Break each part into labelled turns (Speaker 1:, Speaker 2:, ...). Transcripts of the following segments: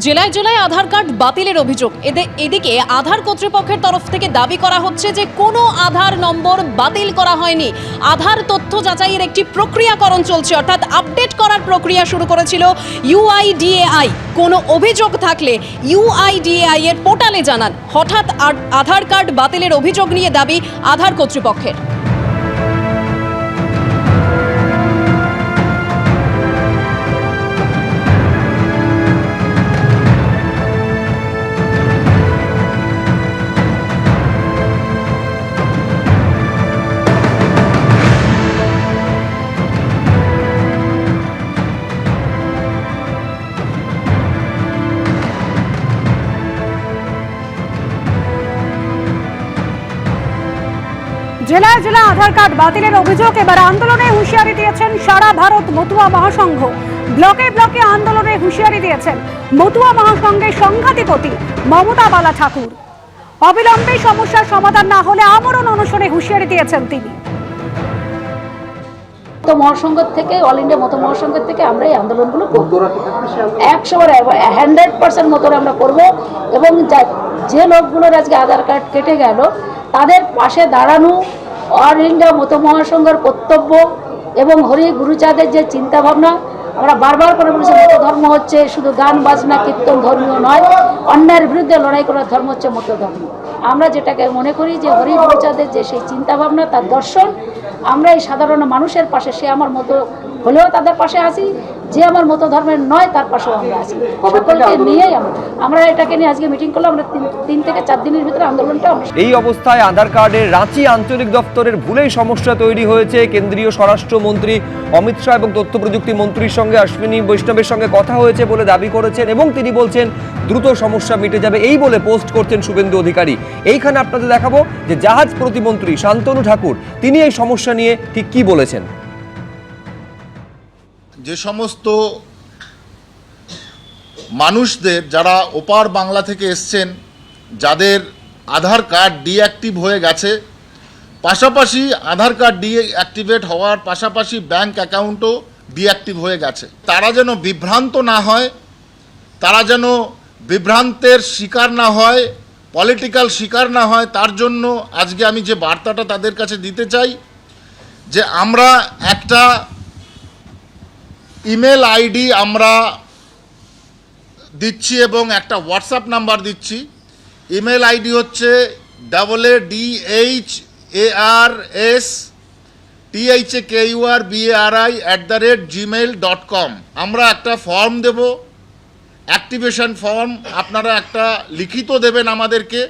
Speaker 1: জেলায় জেলায় আধার কার্ড বাতিলের অভিযোগ। এদিকে আধার কর্তৃপক্ষের তরফ থেকে দাবি করা হচ্ছে যে কোনো আধার নম্বর বাতিল করা হয়নি। আধার তথ্য যাচাইয়ের একটি প্রক্রিয়াকরণ চলছে, অর্থাৎ আপডেট করার প্রক্রিয়া শুরু করেছিল ইউআইডিএআই। কোনো অভিযোগ থাকলে ইউআইডিএআই এর পোর্টালে জানান। হঠাৎ আধার কার্ড বাতিলের অভিযোগ নিয়ে দাবি আধার কর্তৃপক্ষের।
Speaker 2: জেলায় জেলায় আধার কার্ড বাতিলের অভিযোগ। এবার আন্দোলনে হুঁশিয়ারি দিয়েছেন সারা ভারত মতুয়া মহাসংঘ। ব্লকে ব্লকে আন্দোলনে হুঁশিয়ারি দিয়েছেন মতুয়া মহাসংঘের সংঘাধিপতি মমতা বালা ঠাকুর। অবিলম্বে সমস্যার সমাধান না হলে আমরণ অনশনে হুঁশিয়ারি দিয়েছেন তিনি।
Speaker 3: মহাসংঘ থেকে অল ইন্ডিয়া মতো মহাসংঘের থেকে আমরা এই আন্দোলনগুলো করবো 100% মতো আমরা করবো। এবং যে লোকগুলোর আজকে আধার কার্ড কেটে গেল তাদের পাশে দাঁড়ানো অল ইন্ডিয়া মতো মহাসংঘের কর্তব্য। এবং হরি গুরুচাঁদের যে চিন্তা ভাবনা, আমরা বারবার করে বলেছি মত ধর্ম হচ্ছে শুধু গান বাজনা কীর্তন ধর্মীয় নয়, অন্যায়ের বিরুদ্ধে লড়াই করার ধর্ম হচ্ছে মত ধর্ম। আমরা যেটাকে মনে করি যে হরি গুরুচাঁদের যে সেই চিন্তা ভাবনা, তার দর্শন, আমরা এই সাধারণ মানুষের পাশে, সে আমার মতো হলেও তাদের পাশে আসি, যে আমার মতো ধর্মের নয় তার পাশেও আমরা আসি। সকলকে নিয়েই আমরা এটাকে নিয়ে আজকে মিটিং করলাম। আমরা 3 থেকে 4 দিনের ভিতরে আন্দোলনটা।
Speaker 4: এই অবস্থায় আধার কার্ডের রাঁচি আঞ্চলিক দপ্তরের ভুলেই সমস্যা তৈরি হয়েছে। কেন্দ্রীয় স্বরাষ্ট্রমন্ত্রী অমিত শাহ এবং তথ্য প্রযুক্তি মন্ত্রীর সঙ্গে অশ্বিনী বৈষ্ণবের সঙ্গে কথা হয়েছে বলে দাবি করেছেন এবং তিনি বলছেন দ্রুত সমস্যা মিটে যাবে, এই বলে পোস্ট করছেন শুভেন্দু অধিকারী। এইখানে আপনাদের দেখাবো যে জাহাজ প্রতিমন্ত্রী শান্তনু ঠাকুর তিনি এই সমস্যা নিয়ে ঠিক কি বলেছেন।
Speaker 5: যে সমস্ত মানুষদের যারা ওপার বাংলা থেকে এসছেন, যাদের আধার কার্ড ডিঅ্যাক্টিভ হয়ে গেছে, পাশাপাশি আধার কার্ড ডিঅ্যাক্টিভেট হওয়ার পাশাপাশি ব্যাংক অ্যাকাউন্টও ডিঅ্যাক্টিভ হয়ে গেছে, তারা যেন বিভ্রান্ত না হয়, তারা যেন বিভ্রান্তের শিকার না হয়, পলিটিক্যাল শিকার না হয়, তার জন্য আজকে আমি যে বার্তাটা তাদের কাছে দিতে চাই যে আমরা একটা ইমেল আইডি আমরা দিচ্ছি এবং একটা হোয়াটসঅ্যাপ নাম্বার দিচ্ছি। ইমেল আইডি হচ্ছে AADHARSTHAKURBARI@gmail.com। আমরা একটা ফর্ম দেব, অ্যাক্টিভেশন ফর্ম। আপনারা একটা লিখিত দেবেন আমাদেরকে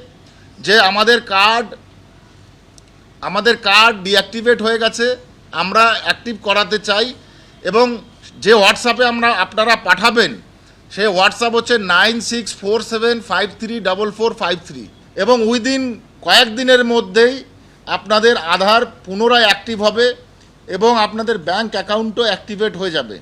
Speaker 5: যে আমাদের কার্ড ডিঅ্যাক্টিভেট হয়ে গেছে, আমরা অ্যাক্টিভ করাতে চাই। এবং যে হোয়াটসঅ্যাপে আপনারা পাঠাবেন সেই হোয়াটসঅ্যাপ হচ্ছে 9647534453 এবং উইদিন কয়েকদিনের মধ্যেই আপনাদের আধার পুনরায় অ্যাক্টিভ হবে এবং আপনাদের ব্যাংক অ্যাকাউন্টও অ্যাক্টিভেট হয়ে যাবে।